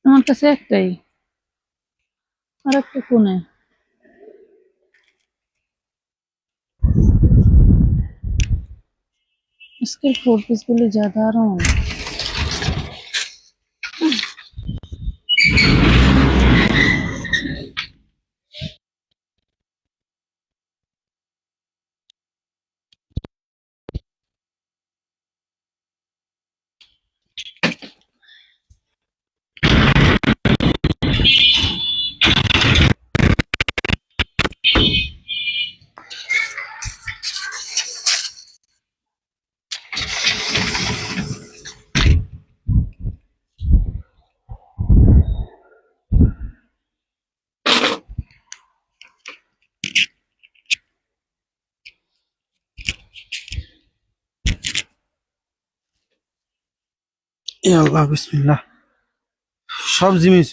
আমার কাছে একটাই, আর একটা কোণে। इसके 4 पीस बोले ज्यादा आ रहा हूँ। ইয়া আল্লাহ বিসমিল্লাহ। সব জিনিস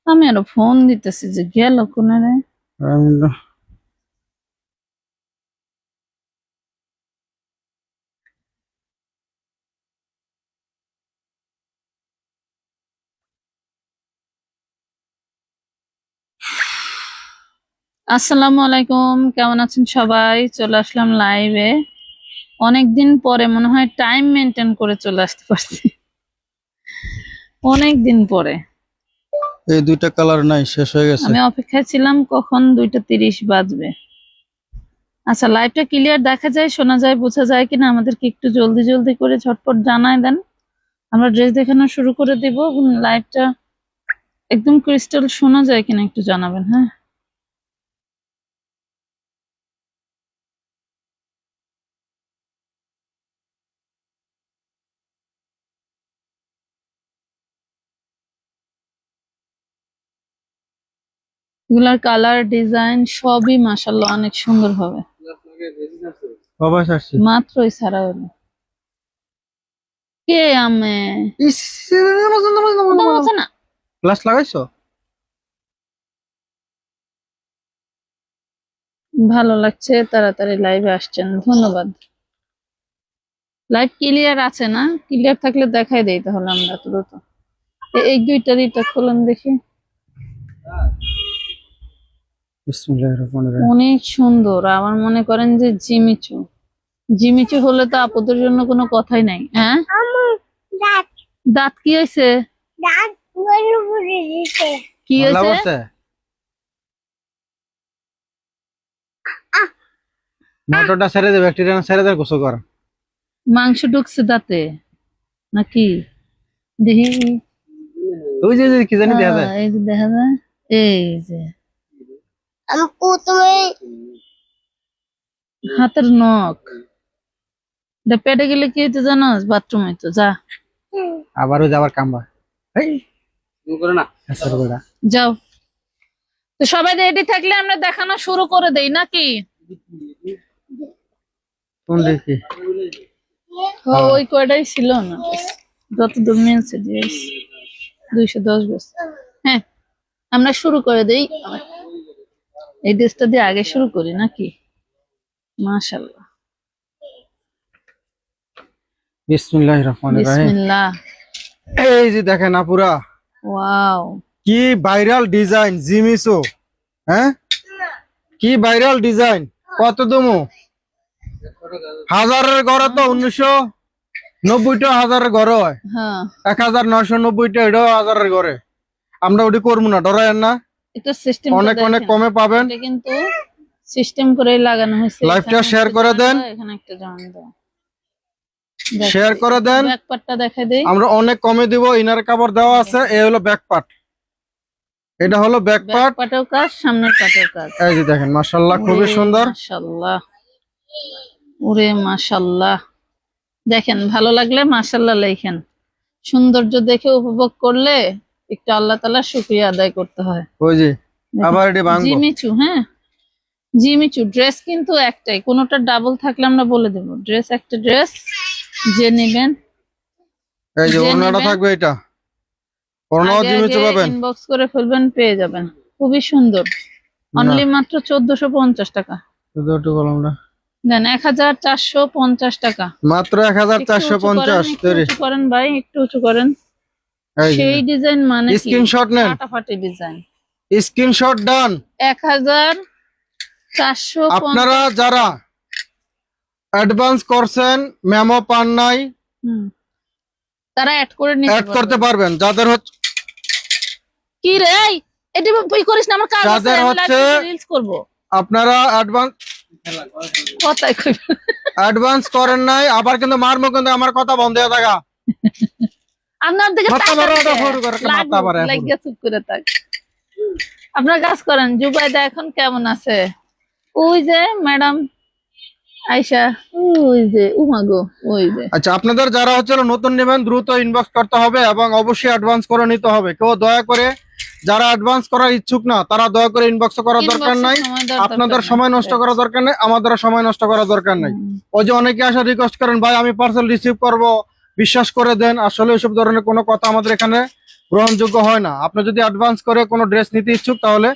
আমি আরো ফোন দিতেছি যে গেল কোনে রে। আসসালামু আলাইকুম, কেমন আছেন সবাই? চলে আসলাম লাইভে। অনেকদিন পরে মনে হয় টাইম মেনটেন করে চলে আসতে পারছি, অনেকদিন পরে। এই দুইটা কালার নাই, শেষ হয়ে গেছে। আমি অপেক্ষায় ছিলাম কখন 2:30 বাজবে। আচ্ছা, লাইভটা ক্লিয়ার দেখা যায়, শোনা যায়, বোঝা যায় কিনা আমাদেরকে একটু জলদি জলদি করে ঝটপট জানায় দেন। আমরা ড্রেস দেখানো শুরু করে দিব। লাইভটা একদম ক্রিস্টাল শোনা যায় কিনা একটু জানাবেন, হ্যাঁ? এগুলার কালার ডিজাইন সবই মাশাআল্লাহ অনেক সুন্দর হবে। মাত্রই ছাড়া হলো। কে আমি না গ্লাস লাগাইছো? ভালো লাগছে, তাড়াতাড়ি লাইভে আসছেন, ধন্যবাদ। লাইভ ক্লিয়ার আছে না? ক্লিয়ার থাকলে দেখাই দেই তাহলে আমরা দ্রুত। এই দুইটার এটা খোলেন দেখি। অনেক সুন্দর। আমার মনে করেন যে জিমিচু, জিমিচু হলে তো আপুদের জন্য কোনো কথাই নাই। হ্যাঁ, দাঁত কি হয়েছে? কি হয়েছে? মোটরটা ছেড়ে দে, ব্যাকটেরিয়া ছেড়ে দে, গোসল কর। মাংস ঢুকছে দাঁতে নাকি দেখি। ওই যে কি জানি দেখা যায়, এই যে দেখা যায়, এই যে হাতের নখ। এটা পেটে গেলে কি হইতো জানোস? বাথরুমে তো যা, আবারও যাবার কামবা। যাও। তো সবাই রেডি থাকলে আমরা দেখানো শুরু করে দেই নাকি? কোন দেখি ওই কয়টাই ছিল না, যত দূর মিলছে 210 বছর। হ্যাঁ, আমরা শুরু করে দেই। এই ড্রেসটা দিয়ে আগে শুরু করি নাকি? মাশাআল্লাহ, বিসমিল্লাহির রহমানির রহিম। বিসমিল্লাহ। এই যে দেখেন আপুরা, ওয়াও, কি ভাইরাল ডিজাইন জিমিসো। হ্যাঁ, কি ভাইরাল ডিজাইন। কত দমু? হাজারের ঘরে তো 1990টা হাজারের ঘরে হয়। হ্যাঁ, 1990টা এটাও হাজারের ঘরে। আমরা ওটি করবো না, ডরায়েন না। এটা সিস্টেম অনেক অনেক কমে পাবেন। এটা কিন্তু সিস্টেম করে লাগানো হয়েছে। লাইভটা শেয়ার করে দেন, এখানে একটা জান দাও, শেয়ার করে দেন। ব্যাক পার্টটা দেখাই দেই। আমরা অনেক কমে দিব। ইনার কাপড় দেওয়া আছে। এই হলো ব্যাক পার্ট, এটা হলো ব্যাক পার্ট। পাটেও কাজ, সামনের পাটেও কাজ। এই যে দেখেন, মাশাআল্লাহ, খুবই সুন্দর। মাশাআল্লাহ, ওরে মাশাআল্লাহ। দেখেন, ভালো লাগলে মাশাআল্লাহ লেখেন। সৌন্দর্য দেখে উপভোগ করলে একটু আল্লাহ তাআলার শুকরিয়া আদায় করতে হয়। ওই যে আবার এটি ভাঙবো। জিমিচু, হ্যাঁ জিমিচু ড্রেস কিন্তু একটাই, কোনোটা ডাবল থাকলে আমরা বলে দেব। ড্রেস একটা ড্রেস, যে নেবেন এই যে ওড়নাটা থাকবে, এটা ওড়নাও জিমিচু পাবেন। ইনবক্স করে ফেলবেন, পেয়ে যাবেন। খুবই সুন্দর, অনলি মাত্র 1450 টাকা। শুধু একটু কলমটা দেন 1450 টাকা। মাত্র একটু উঁচু করেন, 1450 একটু তৈরি। উঁচু করেন ভাই, একটু উঁচু করেন। এই যে সেই ডিজাইন মানে কি, স্ক্রিনশট নেন, ফাটাফাটি ডিজাইন। স্ক্রিনশট ডান। 1450। আপনারা যারা অ্যাডভান্স করছেন, মেমো পান নাই, তারা অ্যাড করে নিতে অ্যাড করতে পারবেন। পারবেন। যাদের হচ্ছে কি রে, এটা বই করিস না, আমার কাজ আছে, যাদের আমি হচ্ছে রিলস করব। আপনারা কথাই কইবে। অ্যাডভান্স করেন নাই, আবার কিন্তু মারমো, কিন্তু আমার কথা বন্ধ হয়ে থাকা। আপনার দিকে মাথা মারো, ওটা তাকান, শুরু করে, একটা মাথা মারে এখন। লাগিয়া চুপ করে থাক। আপনার কাজ করেন। জুবাইদা এখন কেমন আছে? ওই যে ম্যাডাম আয়শা, ওই যে উমাগো, ওই যে। আচ্ছা, আপনাদের যারা হচ্ছে নতুন নেবেন দ্রুত ইনবক্স করতে হবে এবং অবশ্যই অ্যাডভান্স করে নিতে হবে। কেউ দয়া করে, যারা অ্যাডভান্স করার ইচ্ছুক না, তারা দয়া করে ইনবক্স করার দরকার নাই। আপনাদের সময় নষ্ট করার দরকার নেই, আমাদেরও সময় নষ্ট করার দরকার নাই। ওই যে অনেকে আসা রিকোয়েস্ট করেন, ভাই আমি পার্সেল রিসিভ করব, বিশ্বাস করে দেন। আসলে এসব ধরনের কোনো কথা আমাদের এখানে গ্রহণযোগ্য হয় না। আপনি যদি অ্যাডভান্স করে কোনো ড্রেস নিতে ইচ্ছুক, তাহলে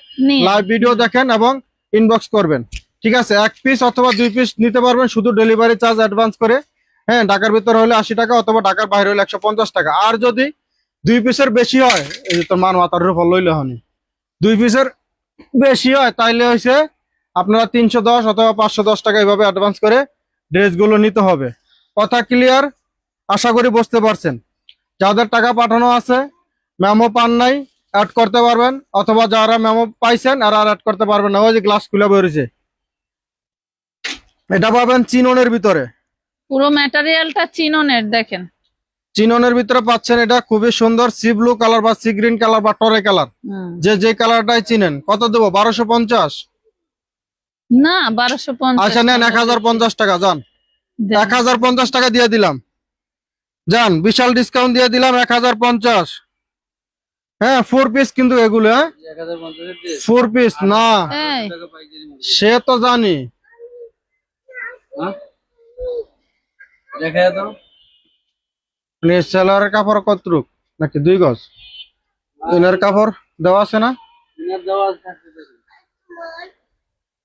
লাইভ ভিডিও দেখেন এবং ইনবক্স করবেন। ঠিক আছে, 1 পিস অথবা 2 পিস নিতে পারবেন, শুধু ডেলিভারি চার্জ অ্যাডভান্স করে। হ্যাঁ, ঢাকার ভিতর হলে 80 টাকা অথবা ঢাকার বাইরে হলে 150 টাকা। আর যদি 2 পিসের বেশি হয়, এই যে তোর মান মাথার উপর লইলে হনি, 2 পিসের বেশি হয় তাইলে হয়েছে আপনারা 310 অথবা 510 টাকা এইভাবে অ্যাডভান্স করে ড্রেসগুলো নিতে হবে। কথা ক্লিয়ার? আশা করি বুঝতে পারছেন। যাদের টাকা পাঠানো আছে, মেমো পান নাই, অ্যাড করতে পারবেন, অথবা যারা মেমো পাইছেন আর অ্যাড করতে পারবেন না, ওই যে গ্লাস খুলে বেরিয়েছে, এটা পাবেন চিননের ভিতরে। পুরো ম্যাটেরিয়ালটা চিননের, দেখেন চিননের ভিতরে পাচ্ছেন। এটা খুবই সুন্দর সি ব্লু কালার বা সি গ্রিন কালার বা টরে কালার, যে কালারটাই চিনেন। কত দেবো? 1250? না, 1250। আচ্ছা নেন, 1050 টাকা যান, 1050 টাকা দিয়ে দিলাম, যান, বিশাল ডিসকাউন্ট দিয়ে দিলাম, 1050। হ্যাঁ, 4 পিস কিন্তু এগুলো, হ্যাঁ 4 পিস না, সে তো জানি। সেলারের কাপড় কতটুক, নাকি 2 গজ? ইনার কাপড় দেওয়া আছে না?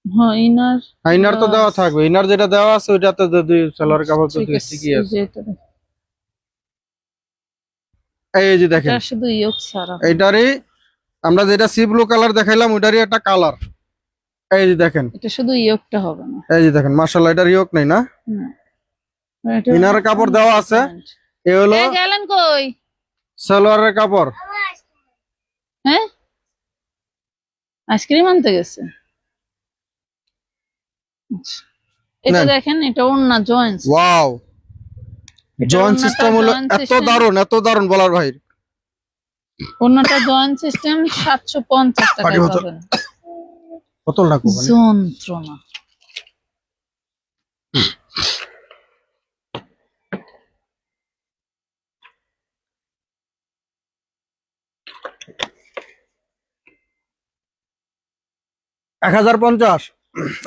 হ্যাঁ, ইনার তো দেওয়া থাকবে। ইনার যেটা দেওয়া আছে ওইটাতে যদি সেলারের কাপড় তো ঠিকই আছে। এই যে দেখেন, শুধু ইয়োক ছাড়া। এইটারই আমরা যেটা সি ব্লু কালার দেখাইলাম, ওইটারই একটা কালার। এই যে দেখেন, এটা শুধু ইয়োকটা হবে না। এই যে দেখেন, মাশাআল্লাহ, এটার ইয়োক নেই না, ইনারের কাপড় দেওয়া আছে। এই হলো গেলেন কই? সালোয়ারের কাপড়। হ্যাঁ, আইসক্রিম আনতে গেছে। এটা দেখেন, এটা ওড়না জয়েন্টস। ওয়াও, জয়েন্ট সিস্টেম হলো এত দারুন, এত দারুন বলার ভাই। ওড়নাটা জয়েন্ট সিস্টেম, 750 টাকা পাবেন। কত টাকা? যন্ত্রণা। এক 1050।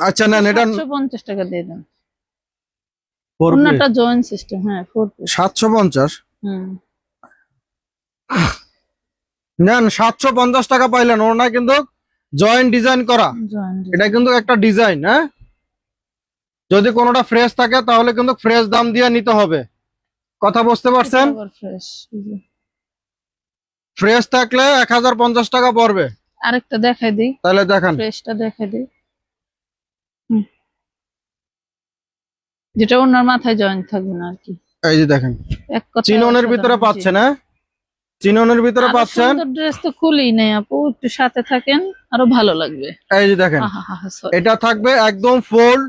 আচ্ছা নেন, এটা 750 টাকা দিয়ে দেন। ওড়নাটা জয়েন্ট সিস্টেম, হ্যাঁ 4 পিস 750। নেন, 750 টাকা পাইলেন। ওড়না কিন্তু জয়েন্ট ডিজাইন করা, এটা কিন্তু একটা ডিজাইন। হ্যাঁ, যদি কোনোটা ফ্রেশ থাকে তাহলে কিন্তু ফ্রেশ দাম দিয়ে নিতে হবে। কথা বুঝতে পারছেন? ফ্রেশ থাকলে 1050 টাকা পড়বে। আরেকটা দেখাই দিই, তাহলে দেখেন, ফ্রেশটা দেখাই দিই, যেটা ওনার মাথায় জয়েন্ট থাকবে না আর কি। এই যে দেখেন, চিননের ভিতরে পাচ্ছেন। হ্যাঁ, চিননের ভিতরে পাচ্ছেন। ড্রেস তো খুলি নাই আপু, একটু সাথে থাকেন, আরো ভালো লাগবে। এই যে দেখেন, এটা থাকবে একদম ফুল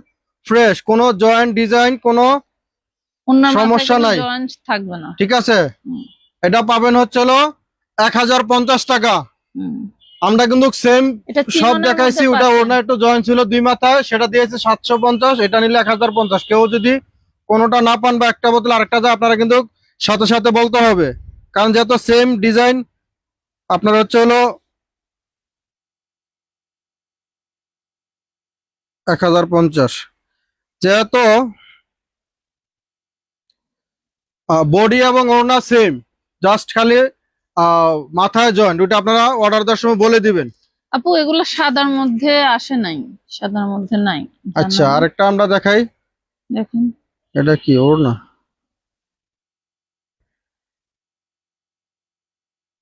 ফ্রেশ, কোনো জয়েন্ট ডিজাইন, কোনো সমস্যা নাই, জয়েন্ট থাকবে না। ঠিক আছে? এটা পাবেন হচ্ছে 1050 টাকা। আমরা কিন্তু সেম সব দেখাইছি। ওটা ওনার একটু জয়েন্ট ছিল 2 মাথায়, সেটা দিয়েছে 750। এটা নিলে 1050। কেউ যদি কোনোটা না পান বা একটা বোতল আরেকটা যায়, আপনারা কিন্তু সাথে সাথে বলতে হবে, কারণ যেহেতু সেম ডিজাইন আপনার হচ্ছে 1050। যেহেতু বডি এবং ওড়না সেম, জাস্ট খালি মাথায় জয়েন্ট, ওটা আপনারা অর্ডার দেওয়ার সময় বলে দিবেন। আপু এগুলো সাদার মধ্যে আসে নাই, সাদার মধ্যে নাই। আচ্ছা, আরেকটা আমরা দেখাই। দেখেন এটা কি ওর না?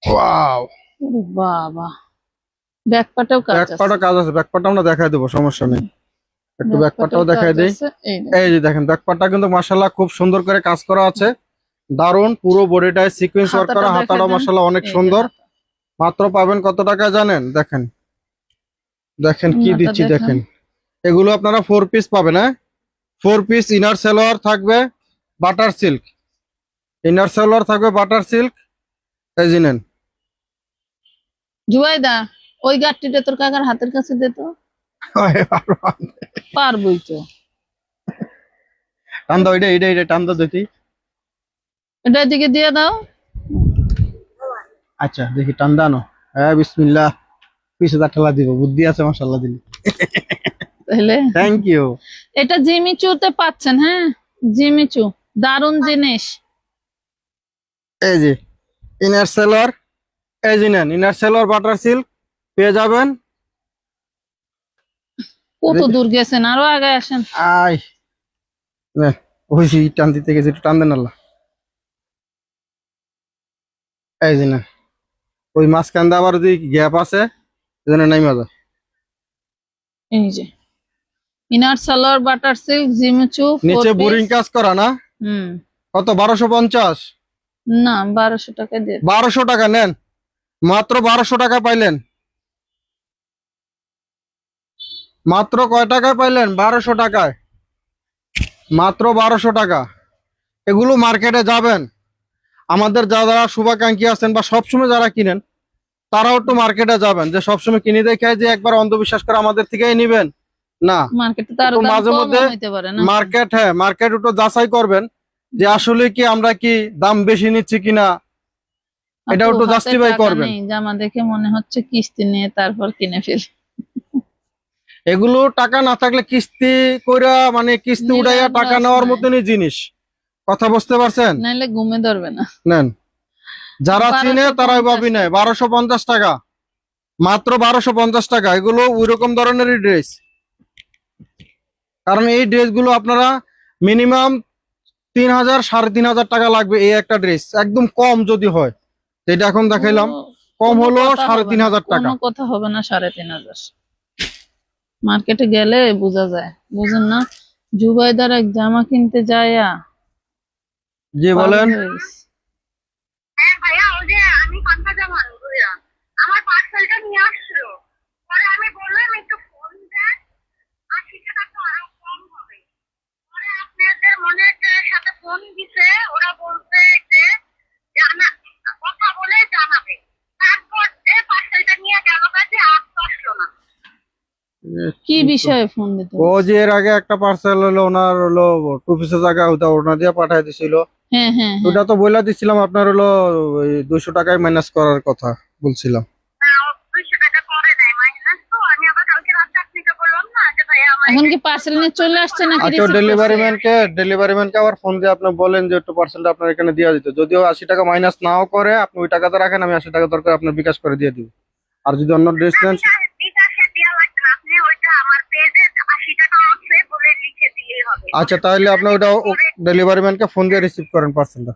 ওয়াও, ওরে বাবা, ব্যাক পাটেও কাজ আছে। ব্যাকপাটা কাজ আছে, ব্যাকপাটা আমরা দেখাই দেবো, সমস্যা নেই। একটু ব্যাকপাটাও দেখাই দেই। এই এই যে দেখেন, ব্যাকপাটা কিন্তু মাশাআল্লাহ খুব সুন্দর করে কাজ করা আছে, দারুন। পুরো বডিটায় সিকোয়েন্স ওয়ার্ক করা, হাতাটা মাশাআল্লাহ অনেক সুন্দর। মাত্র পাবেন কত টাকা জানেন? দেখেন দেখেন কি দিচ্ছি, দেখেন। এগুলো আপনারা 4 পিস পাবেন। হ্যাঁ, 4 পিস ইনার সালোয়ার থাকবে বাটার সিল্ক, ইনার সালোয়ার থাকবে বাটার সিল্ক। এই যে নেন। জুবাইদা, ওই গাঠটিটা তোর কাকার হাতের কাছে দে তো। পারবই তো। টান দাও, এটা টান দাও দেখি। এটা এদিকে দিয়ে দাও। আচ্ছা দেখি, টান দানো। হ্যাঁ, বিসমিল্লাহ। 20,000 টাকা দিব, বুদ্ধি আছে মাশাআল্লাহ দিলি। তাহলে থ্যাংক ইউ। এটা জিমিচুতে পাচ্ছেন। হ্যাঁ, জিমিচু দারুন জিনিস। এই যে ইনার সালোয়ার, এই যে নেন, ইনার সালোয়ার বাটার সিল্ক পেয়ে যাবেন। কত দূর গেছেন, আরো আগে আসেন। আই নে, ওই যে টান দিতে গেছে, একটু টান দেন আল্লাহ। এই যে না, ওই মাঝখানটা আবার যদি গ্যাপ আছে, এজন্য নাই মজা। এই যে inner salwar butter silk Jimmy Choo নিচে বোরিং কাজ করা না? হুম, কত? 1250? না 1200 টাকা দিয়ে 1200 টাকা নেন, মাত্র 1200 টাকা পাইলেন। মাত্র কয় টাকায় পাইলেন? 1200 টাকায়, মাত্র 1200 টাকা। এগুলো মার্কেটে যাবেন, আমাদের যারা শুভাকাঙ্ক্ষী আছেন বা সবসময় যারা কিনেন, তারাও একটু মার্কেটে যাবেন, যে সবসময় কিনে দেখে যে একবার অন্ধবিশ্বাস করে আমাদের থেকেই নিবেন না। মার্কেটে তো আরো একটু দাম মাঝে কম মধ্যে হইতে পারে না। মার্কেট, হ্যাঁ মার্কেট একটু যাচাই করবেন যে আসলে কি আমরা কি দাম বেশি নিচ্ছি কিনা, এটা আপু, একটু হাতে জাস্টিফাই টাকা করবেন। নেই, জামা দেখে মনে হচ্ছে কিস্তি নিয়ে তারপর কিনে ফেল। এগুলো টাকা না থাকলে কিস্তি কইরা, মানে কিস্তি নিলে উঠাইয়া আর টাকা লস নেওয়ার নাই। মতনই জিনিস। কথা বুঝতে পারছেন? নাইলে ঘুমে ধরবে না। নেন, যারা চিনে 1250 তারাই ভাবি নেয়। 1250 টাকা, মাত্র 1250 টাকা। এগুলো ওই রকম ধরনেরই ড্রেস, কারণ এই ড্রেসগুলো আপনারা মিনিমাম 3000 3500 টাকা লাগবে এই একটা ড্রেস, একদম কম যদি হয়, যেটা এখন দেখাইলাম, কম কোনো হলো কথা হবে না, 3500 টাকা। কোনো কথা হবে না 3500। মার্কেটে গেলে বোঝা যায়, বুঝেন না? জুবাইদার এক জামা কিনতে যায়া জি পাগল বলেন। হয়ে গেছে। হ্যাঁ ভাইয়া, ওই যে আমি জামান ভাইয়া আমার পার্সেলটা নিয়ে আসলো। পরে আমি বললাম একটু ফোন দেন, 80 টাকা তো আরো কম হবে। পরে আপনাদের মনের সাথে ফোন দিছে, ওরা বলছে যে জানা কথা বলে জানাবে। তারপর যে পার্সেলটা নিয়ে গেল, কাছে আর তো আসলো না। কি বিষয়ে ফোন দিতে ও যে এর আগে একটা পার্সেল হলো, ওনার হলো 2 পিসের জায়গা ওটা ওনা দিয়ে পাঠিয়ে দিছিল। হ্যাঁ হ্যাঁ হ্যাঁ, ওটা তো বইলা দিছিলাম, আপনার হলো ওই 200 টাকায় মাইনাস করার কথা বলছিলাম। না, ও 200 টাকা করে নাই মাইনাস। তো আমি আবার কালকে রাতে আপনাকে বললাম না যে ভাইয়া আমার এখন কি পার্সেল নিয়ে চলে আসছে নাকি আচ্ছা, রিসিভ করছে? ডেলিভারি ম্যানকে আবার ফোন দিয়ে আপনি বলেন যে একটু পার্সেলটা আপনার এখানে দিয়ে দিতে। যদিও 80 টাকা মাইনাস নাও করে, আপনি ওই টাকাতে রাখেন, আমি 80 টাকা দরকার আপনার বিকাশ করে দিয়ে দিব। আর যদি অন্য ড্রেস নেন, বিকাশে দেওয়া লাগবে না, আপনি ওইটা আমার পেজে 80 টাকা আছে বলে লিখে দিলেই হবে। আচ্ছা তাহলে আপনি ওইটা ডেলিভারি ম্যানকে ফোন দিয়ে রিসিভ করেন পার্সেলটা।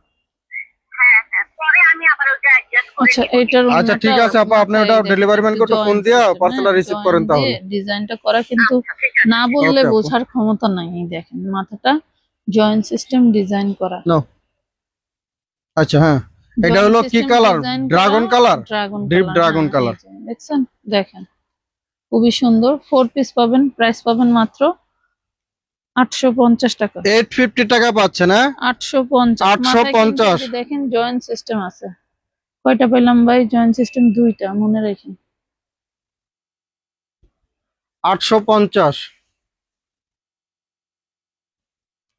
হ্যাঁ হ্যাঁ, পরে আমি আবার ওইটা অ্যাডজাস্ট করে আচ্ছা, দিব। এটার আচ্ছা ঠিক আছে আপা, আপনি ওটা ডেলিভারি ম্যানকে একটু ফোন দিয়ে পার্সেলটা রিসিভ করেন তাহলে। ডিজাইনটা করা কিন্তু আচ্ছা, ঠিক আছে। না বললে Okay, আপু। বোঝার ক্ষমতা নাই। এই দেখেন মাথাটা জয়েন্ট সিস্টেম ডিজাইন করা। নাও। আচ্ছা হ্যাঁ, এটা হলো কি colour? Dragon colour, deep dragon colour. দেখছেন? দেখেন খুবই সুন্দর। 4 পিস পাবেন, প্রাইস পাবেন মাত্র 850 টাকা। 850 টাকা পাচ্ছেন। হ্যাঁ, 850। 850। দেখেন জয়েন্ট সিস্টেম আছে। কয়টা পেলাম ভাই? জয়েন্ট সিস্টেম 2টা, মনে রাখেন। 850।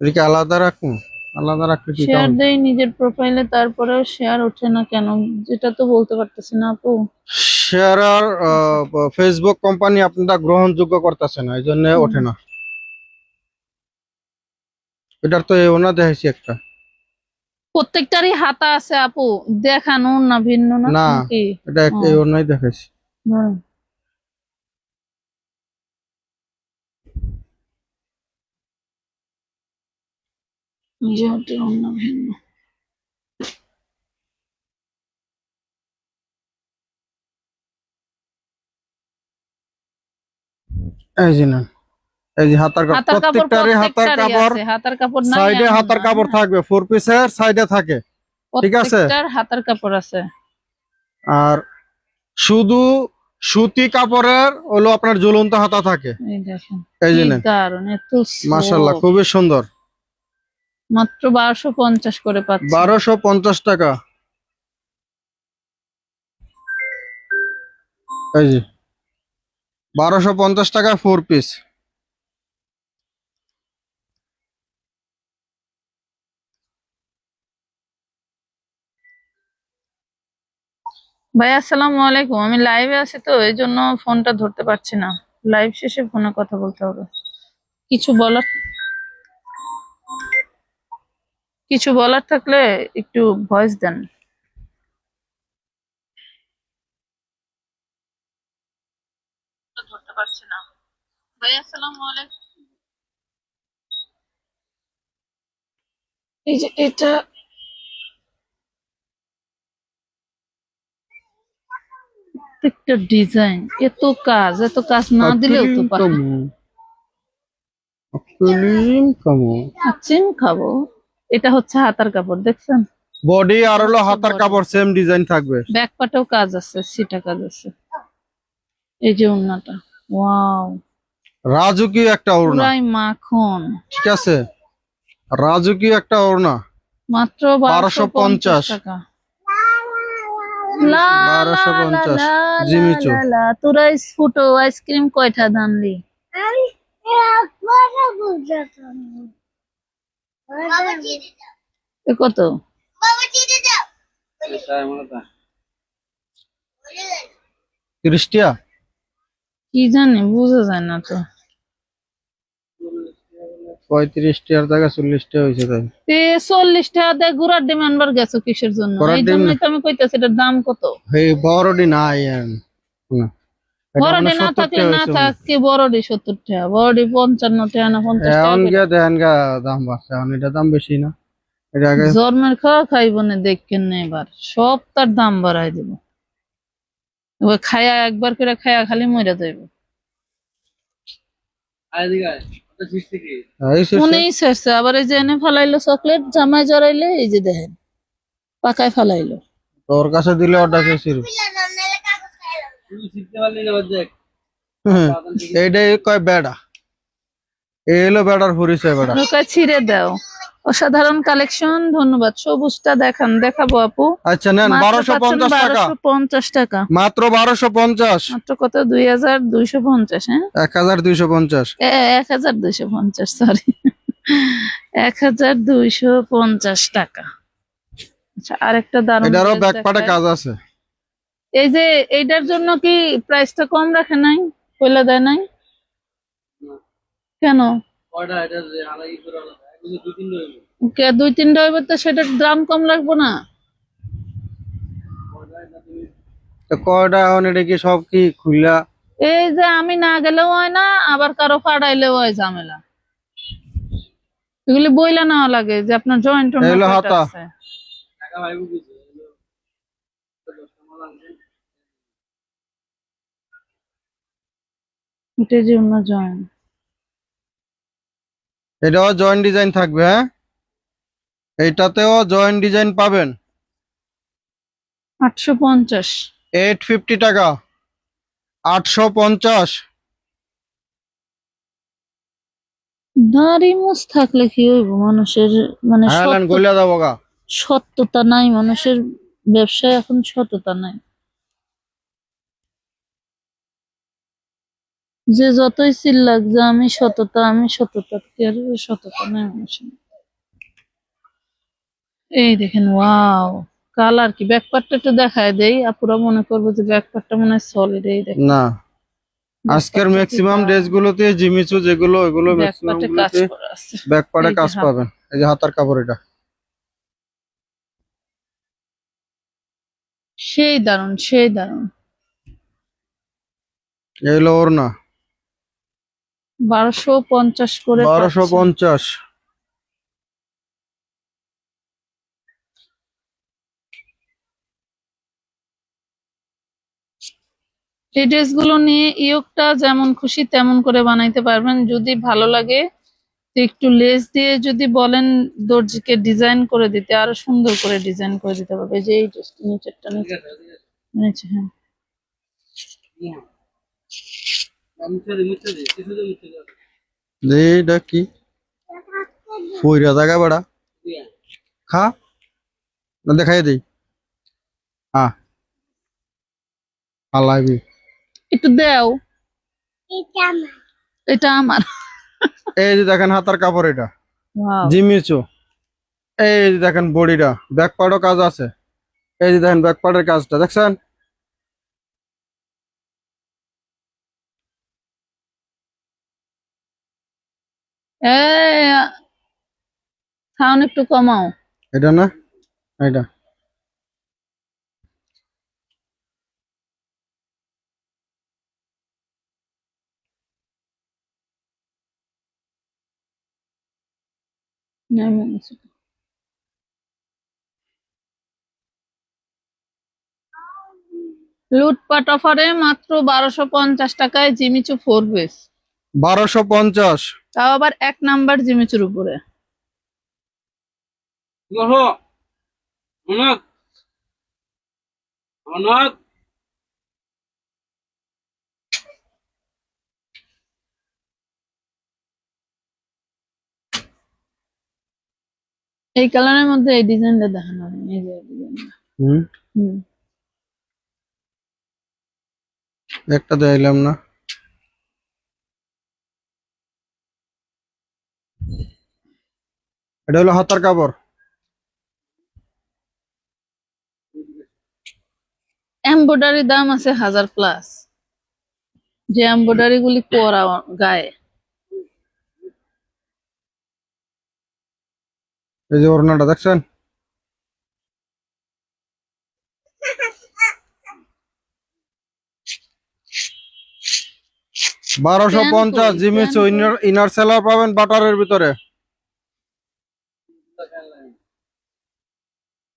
এদিকে আলাদা রাখুন, আলাদা রাখলে কি শেয়ার কেমন? দেই নিজের প্রোফাইলে, তারপরেও শেয়ার ওঠে না কেন? যেটা তো বলতে পারতেছি না আপু। শেয়ার আর ফেসবুক কোম্পানি আপনারা গ্রহণযোগ্য করতেছে না, এই জন্য ওঠে না। এটার তো ওনা দেখাইছি একটা। প্রত্যেকটারই হাতা আছে আপু, দেখানো না ভিন্ন না না, নাকি? এটা এই ওনাই দেখাইছি। ধরেন। যেহেতু অন্য ভিন্ন। এই যে না, এই যে হাতার কাপড়, হাতার কাপড় প্রত্যেকটারই হাতার প্রত্যেকটারই কাপড়, আছে, হাতার কাপড় নাই সাইডে এমন হাতার না, কাপড় হ্যাঁ। থাকবে, 4 পিসের সাইডে থাকে, ঠিক আছে? প্রত্যেকটার হাতার কাপড় আছে। আর শুধু সুতি কাপড়ের হলো আপনার ঝুলন্ত হাতা থাকে। এই দেখেন এই যে কি নেন, দারুন, এত মাশাআল্লাহ soft। খুবই সুন্দর। মাত্র 1250 করে পাচ্ছি। 1250 টাকা। এই যে 1250 টাকা 4 পিস। ভাই আসসালামু আলাইকুম, আমি লাইভে আছি তো এই জন্য ফোনটা ধরতে পারছি না। লাইভ শেষে ফোনে কথা বলতে হবে। কিছু বলার কিছু বলার থাকলে একটু ভয়েস দেন। ধরতে পারছি না। ভাই আসসালামু আলাইকুম। এই যে এটা প্রত্যেকটা ডিজাইন, এত কাজ, এত কাজ না দিলেও তো পারে। চিন খাবো। এটা হচ্ছে হাতার কাপড়, দেখছেন? বডি আর হলো হাতার কাপড় সেম ডিজাইন থাকবে। ব্যাক পাটেও কাজ আছে, সিটা কাজ আছে। এই যে ওড়নাটা, ওয়াও, রাজুকি একটা ওড়না, পুরাই মাখন। ঠিক আছে, রাজুকি একটা ওড়না, মাত্র 1250 টাকা। লা লা লা 1250 লা জিমিচু। লা লা, তোরা ফুটো আইসক্রিম কয়টা দানলি? এ কত? 30 টাকা। কি জানি, বোঝা যায় না তো। 35 টাকার জায়গায় 40 টাকা হয়েছে তাই। 40 টাকা দিয়ে গুড়ার ডিম আনবার গেছো কিসের জন্য? গুড়ার এই ডিম জন্যই তো আমি কইতেছি এটার দাম কত। এই বড়ডি নাই না, এটা বড়ডি মানে না 70 থাকলে টাকা না হয়েছে। থাকতে বড়ডি 70 টাকা, বড়ডি 55 টাকা না 50 টাকা এখন করে। গিয়ে দেখেন গা দাম বাড়ছে, এখন এটা দাম বেশি না, এটা আগে জন্মের খাওয়া খাইব না দেখেন না, এবার সব তার দাম বাড়াই দিব। এবার খায়া একবার করে খায়া খালি মরে যাইব। মনেই শেষে আবার এই যে এনে ফালাইলো চকলেট, জামাই জড়াইলে এই যে দেখেন পাকায় ফালাইলো। তোর কাছে দিলে ওটা বেশি। এইটাই কয় বেড়া, এই হলো বেড়ার পরিচয় বেড়া। নৌকা ছিঁড়ে দাও। অসাধারণ কালেকশন, ধন্যবাদ। সবুজটা দেখান, দেখাবো আপু। আচ্ছা নেন, 1250 টাকা, 1250 টাকা মাত্র 1250। মাত্র কত? 2250, হ্যাঁ 1250। 1250, সরি 1250 টাকা। আচ্ছা, আরেকটা দারুন এটারও dress ব্যাকপার্টে দেখায়। কাজ আছে। এই যে এইটার জন্য কি প্রাইসটা কম রাখে নাই, কইলা দেয় নাই কেন? কে 2-3টা হইবে তো সেটার দাম কম লাগবো না? তো কয়টা এখন এটা কি সব কি খুলা? এই যে আমি না গেলেও হয় না, আবার কারো ফাড়াইলেও হয় ঝামেলা। এগুলি বইলা নেওয়া লাগে যে আপনার জয়েন্ট এগুলো হাতা। আছে। এটা যে অন্য জয়েন্ট। এটাও জয়েন্ট ডিজাইন থাকবে, হ্যাঁ এইটাতেও জয়েন্ট ডিজাইন পাবেন। 850। 850 টাকা, 850। দাড়ি মুছ থাকলে কি হইব মানুষের, মানে হ্যাঁ নেন, গলিয়া যাবো গা। সত্যতা নাই মানুষের, ব্যবসায় এখন সততা নাই। যে যতই চিল্লাক যে আমি সততা, আমি সততা, কি আর সততা নাই মানুষের। এই দেখেন, ওয়াও, কালার কি, ব্যাকপার্টটা একটু দেখায় দেই, আপুরা মনে করবো যে ব্যাকপার্টটা মনে হয় সলিড। এই দেখেন না, আজকের ম্যাক্সিমাম ড্রেস গুলোতে জিমিচু যেগুলো, ওগুলো ম্যাক্সিমাম ব্যাকপার্টে কাজ গুলোতে করা আছে। ব্যাকপার্টে এই যে কাজ হাত। পাবেন। এই যে হাতার কাপড়, এটা সেই দারুন, সেই দারুন। এই হলো ওড়না, 1250 করে পাচ্ছেন। 1250। এই ড্রেসগুলো নিয়ে ইয়োগটা যেমন খুশি তেমন করে বানাইতে পারবেন। যদি ভালো লাগে তো একটু লেস দিয়ে যদি বলেন দর্জিকে ডিজাইন করে দিতে, আরো সুন্দর করে ডিজাইন করে দিতে পারবে। এই যে এই ড্রেসটা নিচেরটা নিচে, হ্যাঁ এইটা কি ফইরা জায়গা বেড়া খা না দেখাই দেই হ্যাঁ আলাইবি একটু দাও, এটা আমার। এই যে দেখেন হাতার কাপড় এটা Wow. জিমিচু। এই যে দেখেন বডিটা ব্যাক পার্টও কাজ আছে। এই যে দেখেন ব্যাক পার্টের কাজটা দেখছেন। এই সাউন্ড একটু কমাও। এটা না এটা লুটপাট অফারে মাত্র 1250 টাকায় জিমিচু 4 পিস, 1250। তাও আবার 1 নাম্বার জিমিচুর উপরে। এই কালারের মধ্যে এই ডিজাইনটা দেখানো হয়, এই যে ডিজাইনটা। হুম হুম, একটা দিলাম না। এটা হলো হাতার কাপড়। এমব্রয়ডারি দাম আছে 1000+, যে এমব্রয়ডারি গুলি করা গায়ে। এই যে ওড়নাটা দেখছেন। 1250 জিমিচু ইনার সেলার পাবেন বাটারের ভিতরে।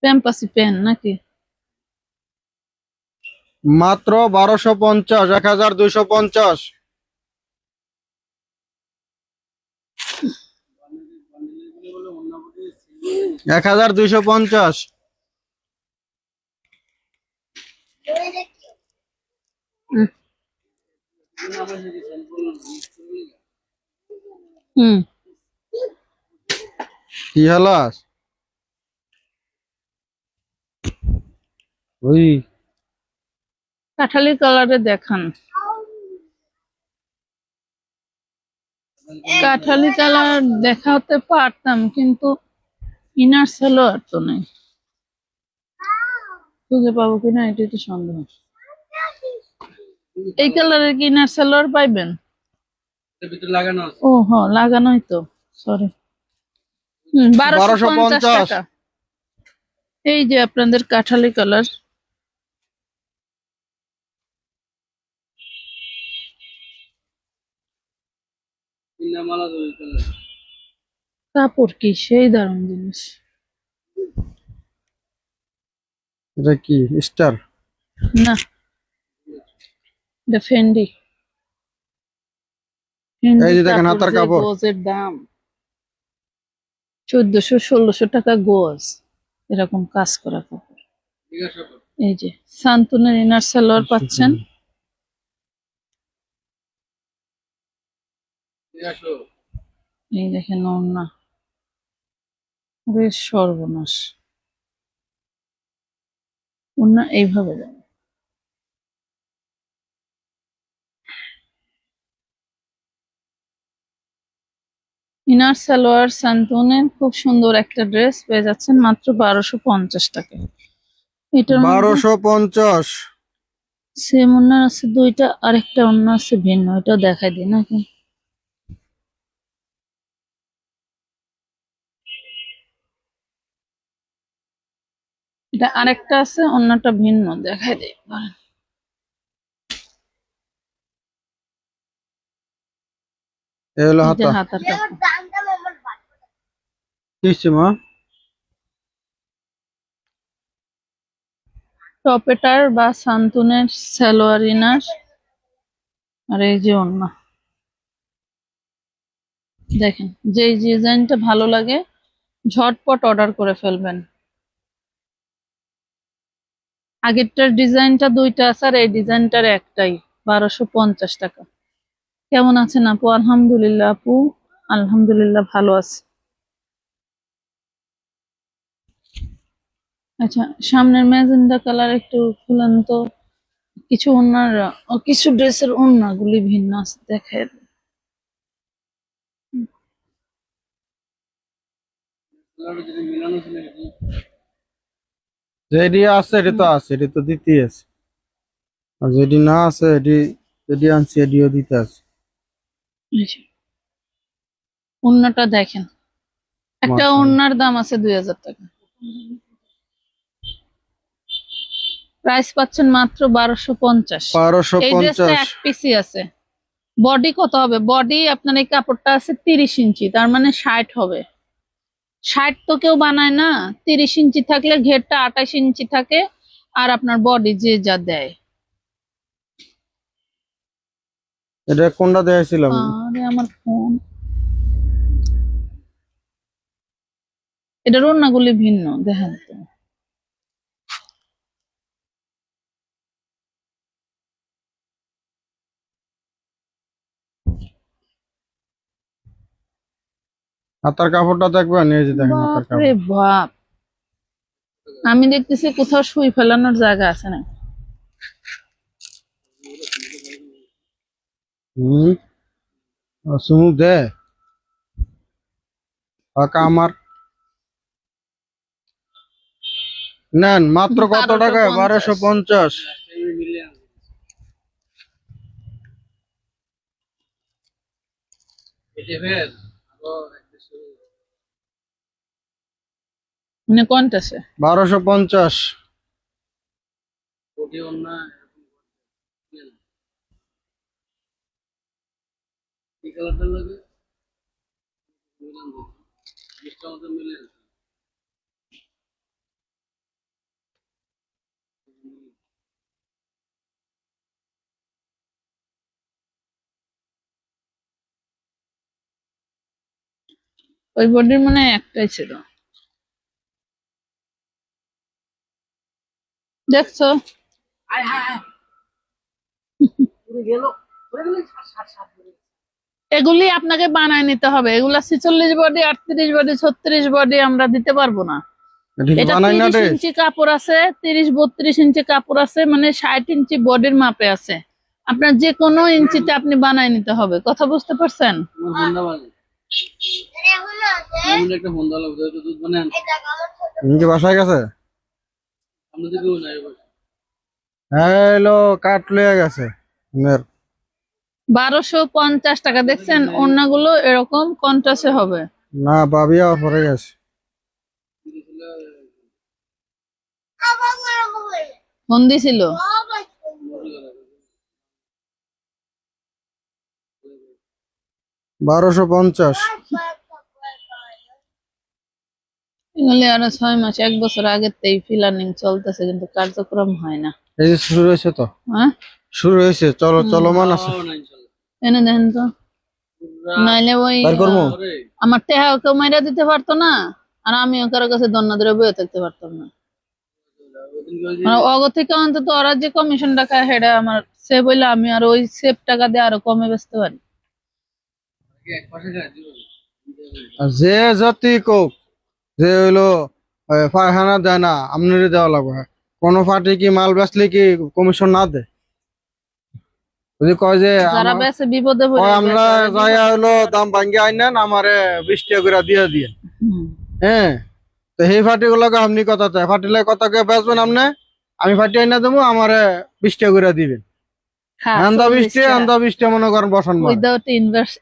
প্যাম্পাসি প্যান নাকি? মাত্র 1250, 1250। 1250। হুম, কি হালাস ওই কাঠালি কালারে দেখান। কাঠালি কালার দেখাতে পারতাম কিন্তু ইনার সালোয়ার তো নেই, খুঁজে পাবো কিনা এটাই তো সন্দেহ। এই কালারের কি ইনার সালোয়ার পাইবেন? ও হ্যাঁ লাগানোই তো, সরি। 1250 টাকা। এই যে আপনাদের কাঠালি কালার। কাপড় কি সেই দারুণ জিনিস। এটা কি স্টার? না, এটা ফেন্ডি। এই যে দেখেন হাতার কাপড়। গোজের দাম 1400-1600 টাকা গোজ, এরকম কাজ করা কাপড়। এই যে সান্তুনের ইনার সালোয়ার পাচ্ছেন। এই দেখেন ওড়না, বেশ সর্বনাশ। ওড়না এইভাবে দেন। ইনার সালোয়ার সান্তুনের খুব সুন্দর একটা ড্রেস পেয়ে যাচ্ছেন মাত্র 1250 টাকায়। এটার মধ্যে 1250। সেম ওড়না আছে দুইটা, আরেকটা ওড়না আছে ভিন্ন, এটা দেখাই দিই নাকি? এটা আরেকটা আছে, ওড়নাটা ভিন্ন, দেখাই দিই। এই হলো এই যে হাতা। হাতার কাপড়। কিসে মা? টপেটার বা সান্তুনের সালোয়ার ইনার আর এই যে ওড়না, দেখেন যে ডিজাইনটা ভালো লাগে ঝটপট অর্ডার করে ফেলবেন। আগেরটার ডিজাইনটা দুইটা আছে আর এই ডিজাইনটার একটাই, 1250 টাকা। কেমন আছেন আপু? আলহামদুলিল্লাহ আপু, আলহামদুলিল্লাহ ভালো আছে। আচ্ছা, সামনের ম্যাজেন্ডা কালার একটু খুলেন তো। কিছু ওড়নার কিছু ড্রেসের ওড়নাগুলি ভিন্ন আছে, দেখেন। যেটি আছে এটি তো আছে, এটি তো দিতেই আছে। আর যেটি না আছে এটি, যেটি আনছি এটিও দিতে আছে। এই যে, ওড়নাটা দেখেন, একটা মাশাআল্লাহ। ওড়নার দাম আছে 2000 টাকা, প্রাইস পাচ্ছেন মাত্র 1250। এই ড্রেসটা 1250। এক পিসি আছে। বডি কত হবে? বডি আপনার এই কাপড়টা আছে 30 ইঞ্চি, তার মানে 60 হবে। 60 তো কেউ বানায় না। 30 ইঞ্চি থাকলে ঘেরটা 28 ইঞ্চি থাকে, আর আপনার বডি যে যা দেয়। এটা কোনটা দেখাইছিলাম? আরে আমার ফোন, এটার ওড়নাগুলি ভিন্ন, দেখেন তো। হাতার কাপড়টা দেখবেন, এই যে দেখেন হাতার বাপরে কাপড়। বাপ, আমি দেখতেছি কোথাও সুই ফেলানোর জায়গা আছে না। হম, সুমুক দে কাকা আমার। নেন মাত্র কত টাকা? 1250। মানে কোনটা সে? 1250। ওই বডির মানে একটাই ছিল, দেখছো? এগুলি আপনাকে বানায় নিতে হবে। এগুলা 46 বডি, 38 বডি, 36 বডি আমরা দিতে পারবো না। ঠিক এটা বানাই না 30 রে। ইঞ্চি কাপড় আছে, 30-32 ইঞ্চি কাপড় আছে, মানে 60 ইঞ্চি বডির মাপে আছে। আপনার যে কোনো ইঞ্চিতে আপনি বানায় নিতে হবে। কথা বুঝতে পারছেন? কি বাসায় গেছে? হ্যালো, কাট লয়ে গেছে। 1250 টাকা। দেখছেন ওড়নাগুলো এরকম কন্ট্রাস্টে হবে। না ভাবি আর পরে গেছে। ফোন দিছিল। 1250। এগুলি আরো 6 মাস 1 বছর আগের থেকে প্ল্যানিং চলতেছে, কিন্তু কার্যক্রম হয় না। এই যে শুরু হয়েছে তো, হ্যাঁ, শুরু হয়েছে, চলো চলমান আছে। এনে দেখেন তো, নাইলে ওই বের করবো। আমার টেহা কেউ মাইরা দিতে পারতো না, আর আমিও কারো কাছে দন্না ধরে বয়ে থাকতে পারতাম না। মানে অগ থেকে অন্তত ওরা যে কমিশনটা খায় সেটা আমার সেভ হইলে আমি আর ওই সেভ টাকা দিয়ে আরো কমে বেচতে পারি। আর যে জাতি কোক, যে হইলো পায়খানা দেয় না, আপনারই দেওয়া লাগবে। কোন পার্টি কি মাল বেচলে কি কমিশন না দেয়? যদি কয় যে যারা বেচে বিপদে পড়ে কয় বেচে, আমরা ওরা যাই বিপদে হলো দাম ভাঙ্গি আইনেন, আমারে 20 টাকা করে দিয়ে দিয়ে। হুম। হ্যাঁ, তো সেই পার্টি গুলোকে আপনি কথা চাই, পার্টিলে কথা কে বেচবেন আপনি, আমি পার্টি আইনা দেবো, আমারে 20 টাকা করে দিবেন। হ্যাঁ, আন্দা 20 40 টাকা, টাকা আন্দা 20 টাকা মনে করেন বসান মারে। উইদাউট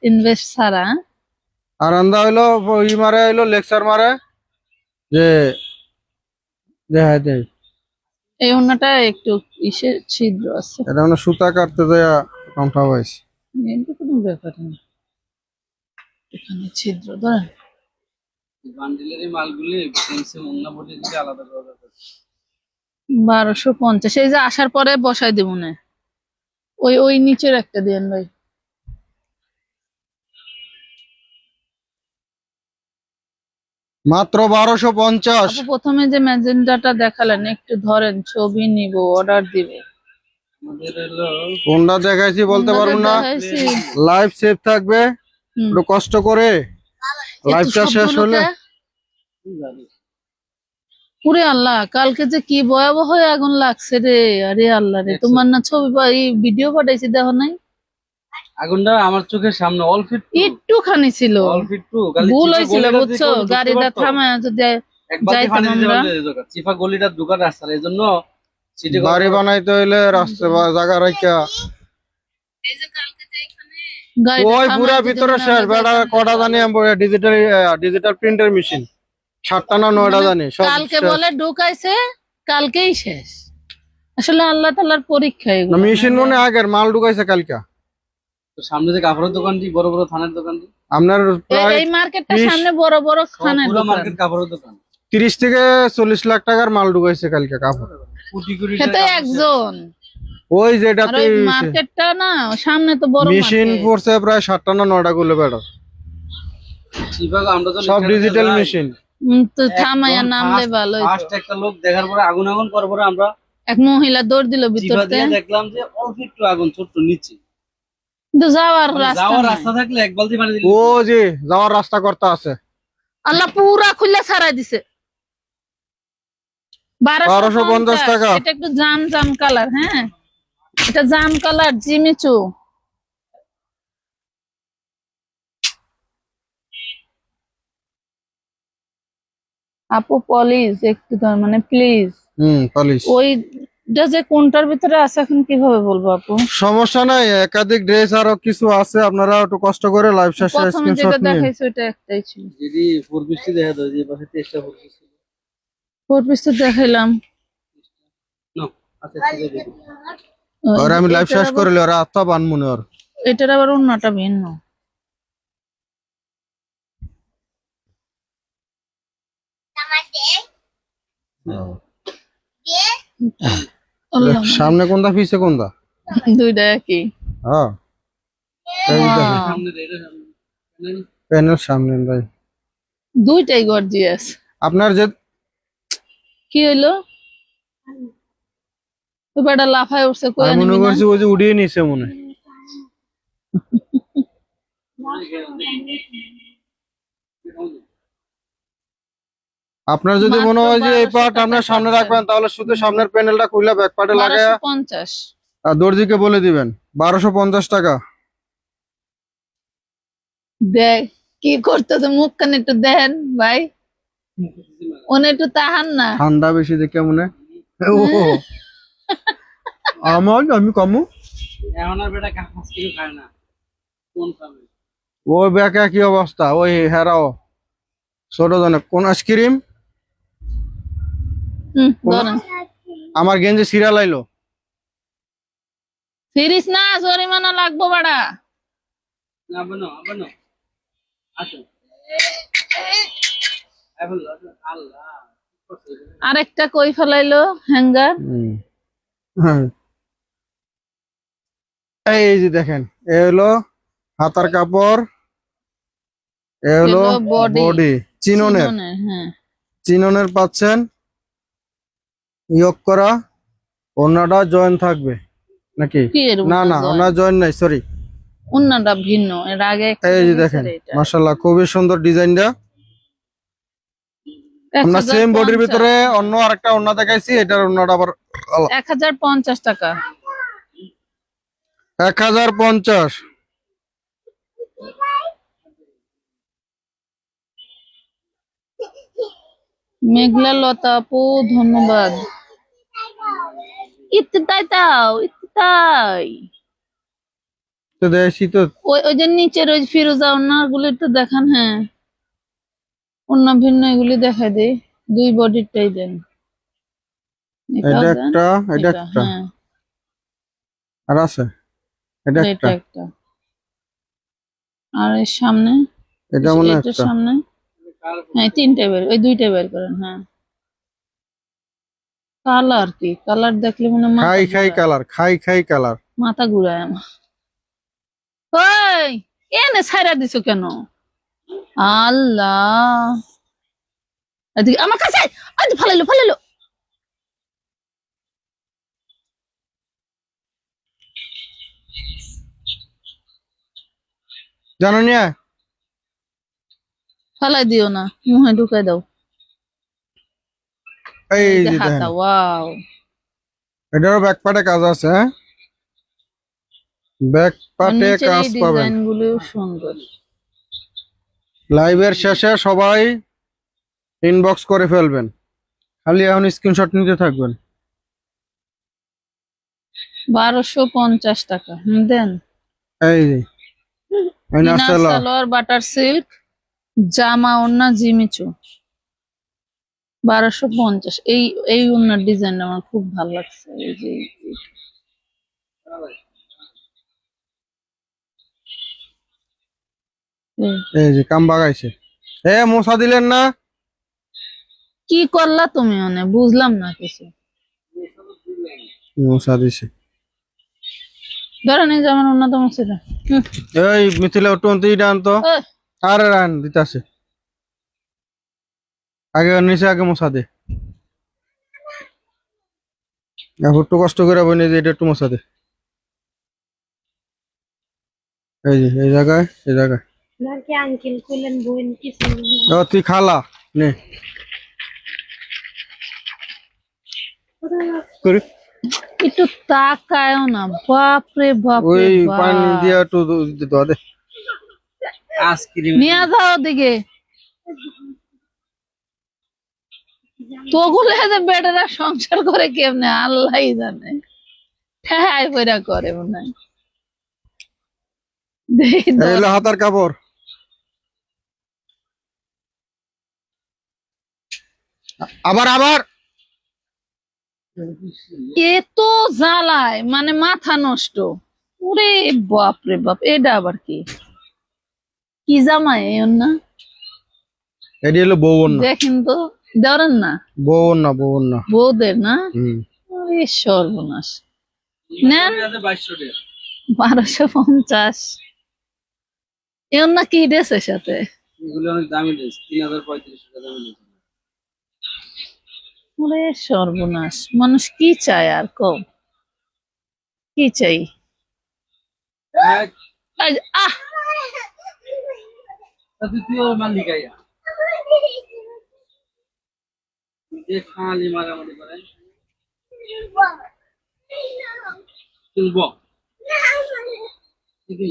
ইনভেস্ট ছাড়া। আর আন্দা হইলো ই মারে, হইলো লেকচার মারে যে দেখাই দেয়। এই ওড়নাটা একটু ইসে ছিদ্র আছে, এটা মানে সুতা কাটতে যায় কমটা পাইছে। এটা কোনো ব্যাপার না। এখানে ছিদ্র ধরেন। বান্ডিলের এই মালগুলি পেন্সিল অন্য বডি থেকে আলাদা করা দরকার। 1250, এই যে আসার পরে বসাই দেবো না। ওই নিচের একটা দেন ভাই। মাত্র 1250। আপু প্রথমে যে ম্যাজেন্ডাটা দেখালেন একটু ধরেন, ছবি নিব, অর্ডার দিব। আমাদের হলো কোনটা দেখাইছি বলতে কোনটাতে পারবো না, দেখাইছি? লাইভ সেভ থাকবে, হুম। একটু কষ্ট করে একটু লাইভটা শেষ হলে। শব্দগুলোকে- ওরে আল্লাহ, কালকে যে কি ভয়াবহ আগুন লাগছে রে, আরে আল্লাহ রে, তোমার না ছবি এই ভিডিও পাঠাইছি, দেখো নাই? আগুনটা আমার চোখের সামনে অল্প একটুখানি ছিল, একটু ভুল হয়েছিল বুঝছো, গাড়িটা থামায় যদি এক বালতি যাইতাম পানি দিতে আমরা। পারলে দরকার চিফা গলিটা দোকান রাস্তা এই জন্য সিটি বাড়ি বানাইতে হইলে রাস্তা বা জায়গা রাখা গাড়িটা ওই থামায় পুরা যদি ভিতরে আমরা শেষ বেড়া যাইতাম। কটা জানি ডিজিটাল ডিজিটাল প্রিন্টার মেশিন 7টা না 9টা জানি সব কালকে বলে ঢুকাইছে, কালকেই শেষ। আসলে আল্লাহ তাআলার পরীক্ষা এগুলো। মেশিন মনে হয় আগের মাল ঢুকাইছে কালকা। তো সামনে যে কাপড়ের দোকানটি বড় বড় থানার দোকানটি আপনার প্রায় এই মার্কেটটার 20 সামনে বড় বড় খানের পুরো দোকান। মার্কেট কাপড়ের দোকান 30 থেকে 40 লাখ টাকার মাল ঢুকাইছে কালকে কাপড়। কোটি কোটি খেতে একজন, ওই আর যেটাতে ওই মার্কেটটা না সামনে তো বড় মেশিন মার্কেট। পড়ছে প্রায় 7টা না 9টা গুলো বেড়া চিফা আমরা তো সব ডিজিটাল মেশিন। তো থামাইয়া নামলে ভালো হইতো। ফার্স্ট একটা লোক দেখার পরে আগুন আগুন করার পরে আমরা এক মহিলা দৌড় দিল চিফা ভিতরতে, দিয়ে দেখলাম যে অল্প একটু আগুন ছোট্ট নিচে কিন্তু যাওয়ার মানে রাস্তা যাওয়ার নাই। রাস্তা থাকলে এক বালতি পানি দিলে ও যে যাওয়ার রাস্তা করতে আছে আল্লাহ পুরা খুলে ছাড়াই দিছে। 1250 টাকা। এটা একটু জাম জাম কালার, হ্যাঁ এটা জাম কালার জিমিচু। আপু প্লিজ একটু মানে প্লিজ, পলিশ। ওইটা যে কোনটার ভিতরে আছে এখন কিভাবে বলবো আপু? সমস্যা নাই, একাধিক ড্রেস আরো কিছু আছে, আপনারা একটু কষ্ট করে লাইভ শেষে প্রথমে স্ক্রিনশট যেটা নিন। দেখাইছে ওইটা একটাই ছিল। যদি ফোর বৃষ্টি দেখা যায় যে পাশে চেষ্টা করতেছি ফোর পিস তো দেখাইলাম। আচ্ছা ঠিক আছে আর আমি লাইভ এটার শেষ আবার- করলে ওরা আত্মা বান মনে ওর। এটার আবার অন্যটা ভিন্ন। আল্লাহ, সামনে কোনটা পিছে কোনটা? দুইটা একই। হ্যাঁ এই দেখেন সামনে এটা সামনে প্যানেল সামনে ভাই। দুইটাই গর্জিয়াস। আপনার যে কি হইলো? তো বেটা লাফায় উঠছে, কই আমি মনে আনিবি না? করছি ওই যে উড়িয়ে নিছে মনে হয়। আপনার যদি মনে হয় যে এই পার্ট আপনার সামনে রাখবেন তাহলে শুধু সামনের প্যানেলটা খুলে ব্যাক পার্টে লাগায়া 1250। আর দর্জিকে বলে দিবেন 1250 টাকা। দেখ কি করতেছে, মুখ কানে একটু দেন ভাই, ওনে একটু তাহান না। ঠান্ডা বেশি দেখে মনে হয়। ও আমার আমি কমু এখন আর বেটা কাজ কিছু খায় না কোন খাবে ওই ব্যাকে কি অবস্থা, ওই হেরাও ছোট জনে কোন আইসক্রিম ধরেন আমার গেঞ্জি সিরিয়াল আইলো। ফিরিস না, জরিমানা লাগবো বাড়া। আবানো আসো এখন আল্লাহ আরেকটা কই ফেলাইলো হ্যাঙ্গার। হ্যাঁ। এই যে দেখেন এ হলো হাতার কাপড়, এ হলো এগুলো body। বডি চিননের। হ্যাঁ চিননের পাচ্ছেন ইয়ক করা, ওনাটা জয়েন থাকবে নাকি? কি এর না না join? ওনার জয়েন নাই, সরি। অন্যটা ভিন্ন, এর আগে একটা এই যে দেখাইছে দেখেন এটা। মাশাআল্লাহ খুবই সুন্দর ডিজাইনটা। আমরা সেম বডির 1050 ভিতরে অন্য আরেকটা ওন্না দেখাইছি, এটার ওন্নাটা আবার 1050 টাকা। 1050। মেঘলা লতা আপু ধন্যবাদ। ইত্তাই তাও ইত্তাই। তো দেখছি তো ওই যে নিচের ওই ফিরোজা ওন্না গুলো একটু দেখান। হ্যাঁ অন্য ভিন্ন এগুলি দেখাই দেই, দুই বডিরটাই দেন। এটাও এটা দেন, একটা এটা এটা, একটা হ্যাঁ আর আছে এটা এটা একটা একটা। আর এর সামনে, এটা মনে হয় এটার একটা। সামনে, হ্যাঁ তিনটে বের, ওই দুইটা বের করেন। হ্যাঁ কালার কি, কালার দেখলে মনে হয় মাথা খাই খাই ঘোরায়। কালার, খাই খাই কালার। মাথা ঘুরায় আমার। ওই এনে ছাইরা দিছো কেন? আল্লাহ, এদিকে আমার কাছে আয়। আজ ফালাইলো ফালাইলো। জানো নিয়ে ফালাই দিও না, মুখে ঢুকাই দাও। এই এই যে যে দেখেন, হাতা, ওয়াও। এটারও ব্যাক পার্টে কাজ আছে। হ্যাঁ, ব্যাক পার্টে নিচের কাজ এই পাবেন। ডিজাইন গুলোও সুন্দর। লাইভের শেষে সবাই ইনবক্স করে ফেলবেন, খালি এখন স্ক্রিনশট নিতে থাকবেন। 1250 টাকা দেন। এই যে inner salwar, salwar butter silk, জামা ওড়না জিমিচু। 1250। এই এই ওড়নার ডিজাইন আমার খুব ভালো লাগছে। এই যে এই। এই যে কাম বাগাইছে। মশা দিলেন না? কি করলা তুমি? মানে বুঝলাম না কিছু। মশা দিছে। ধরেন এই যে আমার অন্যতম ছিল। এই মিথিলা একটু অন্তিটা আনতো। আরে রান দিতাছে, আগে নিচে আগে মশা দে। একটু কষ্ট করে বই যে এটা একটু মশা দে। এই যে এই জায়গায়, এই জায়গায়। নাকি আঙ্কেল কইলেন বোন কিছু তুই খালা নে করে একটু তাকায়ও না, বাপরে বাপ রে ওই বাপ। পানি দিয়ে একটু ধোয়া দে। আইসক্রিম নিয়ে যাও দিকে। তোগুলো যে বেটারা সংসার করে কেমনে আল্লাহই জানে। ঠাই পয়রা করে মনে হয়। দেখি এই হলো হাতার কাপড়। আবার আবার এত জ্বালায়, মানে মাথা নষ্ট। ওরে বাপ রে বাপ, এটা আবার কি? কি জামাই না? এটি হলো বউন না, দেখেন তো, ধরেন না, বউন না, বউন না। বউদের না? হুম, ওরে সর্বনাশ। নেন 2200 টাকা। 1250। এর না কি ড্রেসের সাথে? এগুলো অনেক দামি ড্রেস, 3035 টাকা দামি ড্রেস। ওরে সর্বনাশ, মানুষ কি চায় আর কম? কি চাই? এক এই যে, আহ, তুই ওর মালিক আইয়া যে খালি মারামারি করে তুলব ঠিকই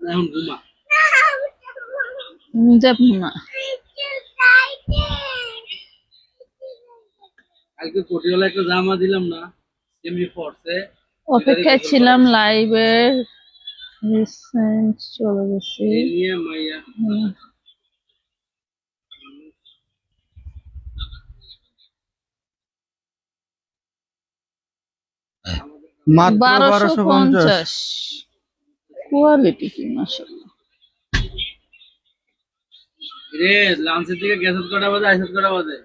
এখন ঘুমা। যাব না। কালকে কোটিওয়ালা একটা জামা দিলাম না, এমনি পড়ছে। অপেক্ষায় ছিলাম লাইভের, রিসেন্ট চলে গেছি। এই নিয়ে মাইয়া মাত্র 1250। কোয়ালিটি কি মাশাআল্লাহ। রে লাঞ্চের দিকে গ্যাসের কটা বাজে, আইসের কটা বাজে?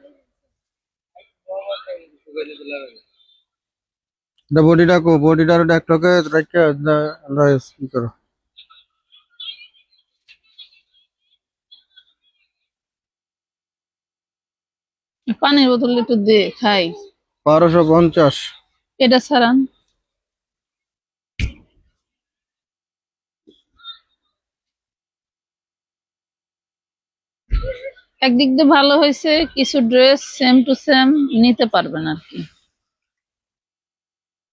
বডিটা কো, বডিটার একটাকে রাখে রাইস করো। পানির বোতল একটু দে খাই। 1250। এটা ছাড়ান। একদিক দিয়ে ভালো হয়েছে, কিছু ড্রেস সেম টু সেম নিতে পারবেন আর কি।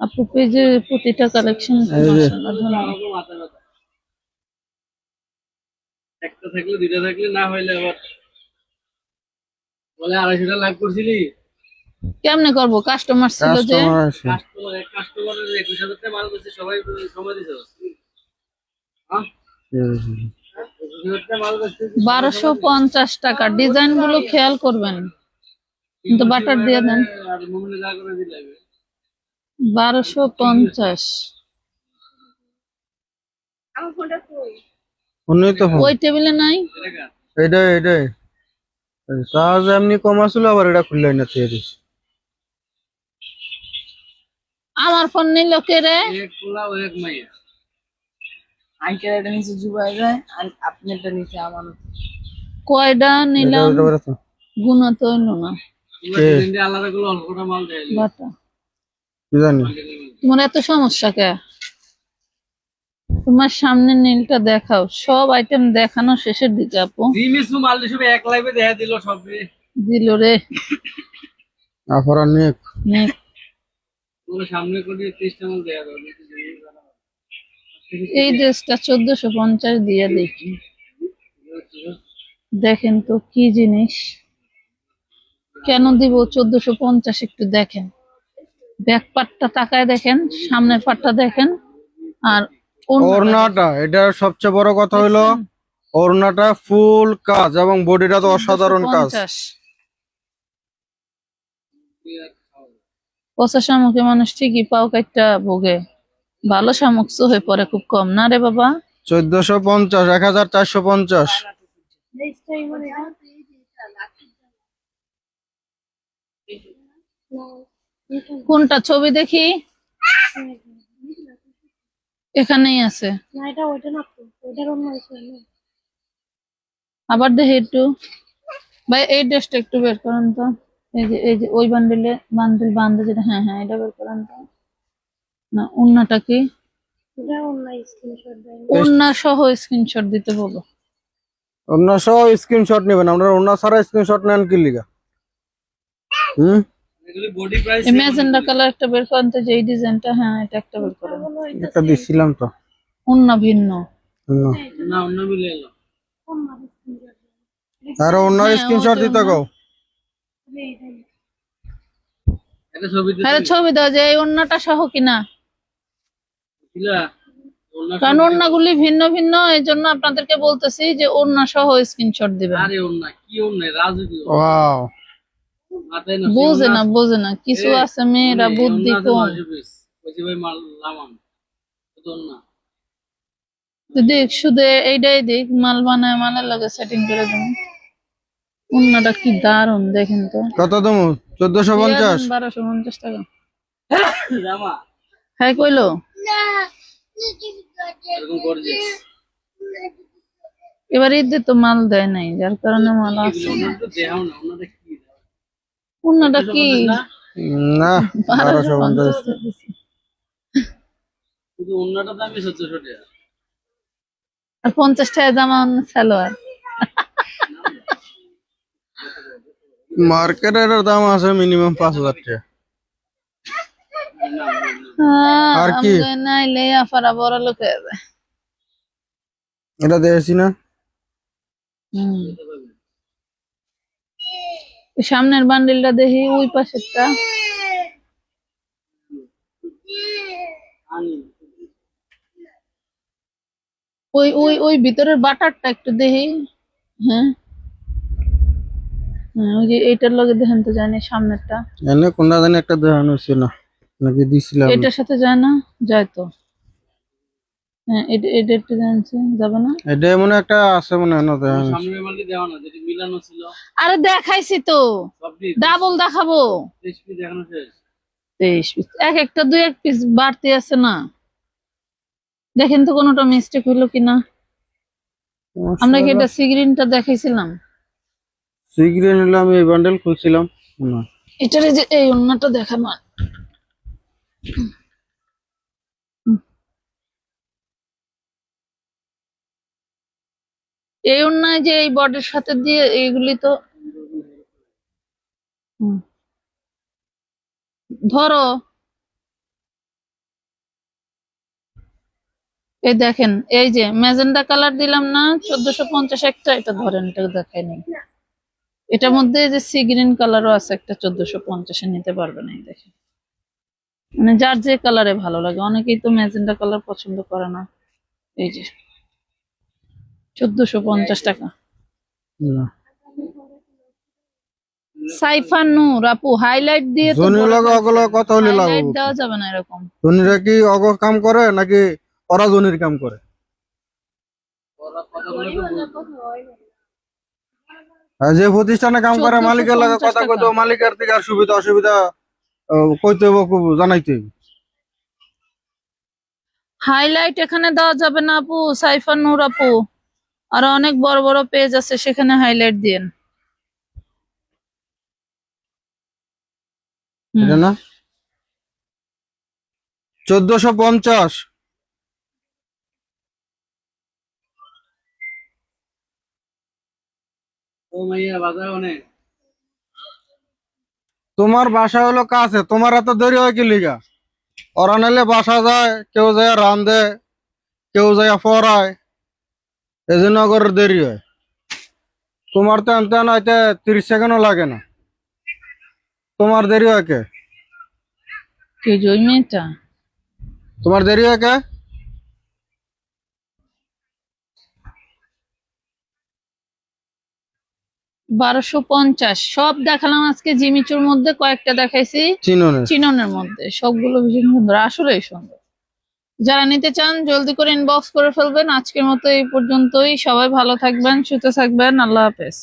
আপু পেজে প্রতিটা কালেকশন আমাকে মাথা ব্যথা। একটা থাকলে দুইটা থাকলে না হইলে আবার বলে 250 টাকা লাভ করছিলি। কেমনে করবো? কাস্টমার ছিল যে। কাস্টমার আছে। কাস্টমারের 21,000 টাকা মাল বেচে সবাই সময় দিছে। হ্যাঁ, 21,000 টাকা মাল বেচে 1250 টাকা। ডিজাইন গুলো খেয়াল করবেন, কিন্তু বাটার দিয়ে দেন। আর মোমিনে যা করে দিলে 1250। আমার ফোনটা কই? উনি তো ওই টেবিলে নাই। টাকা। এটাই চার্জ এমনি কম আসলো, আবার এটা খুললে না দিয়ে দিস। আমার ফোন নিল কে রে? এক পোলা ও এক মাইয়া। আঙ্কেল এটা নিচে জুবাই যায় আর আপনি এটা নিচে আমার কয়টা নিলাম এটা বেরোতো। গুণা তো হইলো না তোমরা তিনটে আলাদা করে অল্পটা মাল দেয় বাটা। কি জানি তোমার এত সমস্যা কে? তোমার সামনে নীলটা দেখাও, সব আইটেম দেখানো শেষের দিকে আপু রিমিসু মাল সব এক লাইভে দেখা দিল সব দিল রে। আফার অনেক নে, তোমরা সামনে করে 30টা মাল দেখা দাও। এই ড্রেসটা 1450 দিয়ে দেখি, দেখেন তো কি জিনিস। কেন দিব 1450? একটু দেখেন, ব্যাক পার্টটা তাকায় দেখেন, সামনের পার্টটা দেখেন, আর ওড়নাটা, এটা সবচেয়ে বড় কথা হলো ওড়নাটা ফুল কাজ এবং বডিটা তো অসাধারণ কাজ। 1450 পচা শামুকে মানুষ ঠিকই পাও কাটটা ভোগে, ভালো শামুক হয়ে পড়ে খুব কম না রে বাবা। 1450, 1450। কোনটা ছবি দেখি? এখানেই আছে, আবার দেখি একটু। ভাই এই ড্রেসটা একটু বের করেন তো, এই যে ওই বান্ডেল যেটা, হ্যাঁ হ্যাঁ এটা বের করেন তো। না ওন্নাটা কি? ওন্না সহ স্ক্রিনশট দিতে বলো। ওড়না সহ স্ক্রিনশট নেবেন, আমরা ওড়না ছাড়া স্ক্রিনশট নেন কি লিগা? এগুলি বডি প্রাইস এই ম্যাজেন্ডা কালার একটা বের করেন তো, যে এই ডিজাইনটা, হ্যাঁ এটা একটা বের করেন। এটা দিছিলাম তো। ওন্না ভিন্ন। না। না অন্য মিলে এলো। আর ওড়নার হ্যাঁ, স্ক্রিনশট ওই দিতে জন্য। কও। এটা ছবি আরে ছবি দাও যে এই ওন্নাটা সহ কিনা, দিলা অন্য কারণ ওন্নাগুলি ভিন্ন ভিন্ন, এই জন্য আপনাদেরকে বলতেছি যে ওন্না সহ স্ক্রিনশট দিবেন। আরে অন্য কি অন্য রাজু কি ওয়াও, মাথায় না বোঝে না কিছু আছে মেয়েরা বুদ্ধি কম। ওই ভাই মাল লামান তো না তো দেখ শুধু এইটাই দেখ, মাল বানায় মালের লাগে সেটিং করে দেবো। ওন্নাটা কি দারুন দেখেন তো। কত দাম? 1450। 1250 টাকা। জামা হ্যাঁ কইলো এরকম গর্জিয়াস এবার ঈদে তো মাল দেয় নাই, যার কারণে মাল আছে। অন্য তো দেখাও না অন্যটা কি ওন্নাটা কি? না 1250। 1250 দিছি। শুধু অন্যটা দামই 1400 টাকা আর 50 টাকা জামা সালোয়ার। মার্কেটের দাম আছে মিনিমাম 5000 টাকা। আর কি? নাইলে আফারা বড় লোক হয়ে যায়। এটা দেখেছি না। ওই সামনের বান্ডিলটা দেখি, ওই পাশেরটা। আনি ওই ওই ওই ভিতরের বাটারটা একটু দেখি। হ্যাঁ হ্যাঁ, ওই যে এইটার লগে দেখেন তো, জানি সামনেরটা এনে কোনটা জানি একটা দেখানো ছিল নাকি দিছিলাম। এটার সাথে যায় না? যায় তো। হ্যাঁ এটা একটু জানছে যাবে না। এটা মনে একটা আছে মনে হয় না দেখানো। সামনের মালটি দেওয়া না যেটা মিলানো ছিল আরে দেখাইছি তো, সব দিয়ে ডাবল দেখাবো। রেসিপি দেখানো শেষ 23 পিস, এক একটা দুই এক পিস বাড়তি আছে না। দেখেন তো কোনোটা মিস্টেক হলো কিনা। আমরা কি এটা সিগ্রিনটা দেখাইছিলাম? সিগ্রিন হলো আমি এই বান্ডেল খুলছিলাম না। এটার এই যে এই ওন্নাটা দেখানো। এই ওন্নায় যে এই বডির সাথে দিয়ে এইগুলি তো ধরো, এই দেখেন এই যে ম্যাজেন্ডা কালার দিলাম না 1450 একটা, এটা ধরেন, এটা দেখাই নেই। এটার মধ্যে এই যে সি গ্রিন কালারও আছে একটা, 1450 নিতে পারবেন। এই দেখেন, মানে যার যে কালারে ভালো লাগে, অনেকেই তো ম্যাজেন্ডা কালার পছন্দ করে না। এই যে 1450 টাকা। না। সাইফান নূর আপু হাইলাইট দিয়ে তো জনি লাগা ওগুলো কত হলে লাগবে? হাইলাইট দেওয়া যাবে না এরকম। জনিরা কি অগ কাম করে নাকি ওরা জনির কাম করে? ওরা কথা বলে তো আর যে প্রতিষ্ঠানে কাম করে মালিকের লাগে 1450 কথা কইতো, মালিকের থেকে আর সুবিধা অসুবিধা কইতে হইব, খুব জানাইতে হইব। হাইলাইট এখানে দেওয়া যাবে না আপু, সাইফার নূর আপু। আর অনেক বড় বড় পেজ আছে, সেখানে হাইলাইট দিয়েন। এটা না 1450। ও মাইয়া বাজার অনেক। তোমার বাসা হলো কাছে, তোমার এত দেরি হয় কি লিগা? ওরা নাইলে বাসা যায়, কেউ যায় রান্ধে, কেউ যায় পড়ায়, এই জন্য করে দেরি হয়। তোমার তো আনতে আনাইতে 30 সেকেন্ডও লাগে না, তোমার দেরি হয় কে? কে যে ওই মেয়েটা? তোমার দেরি হয় কে? 1250 সব দেখালাম আজকে। জিমিচুর মধ্যে কয়েকটা দেখাইছি, চিননে চিননের মধ্যে সবগুলো ভীষণ সুন্দর, আসলেই সুন্দর। যারা নিতে চান জলদি করে ইনবক্স করে ফেলবেন। আজকের মতো এই পর্যন্তই। সবাই ভালো থাকবেন, সুস্থ থাকবেন। আল্লাহ হাফেজ।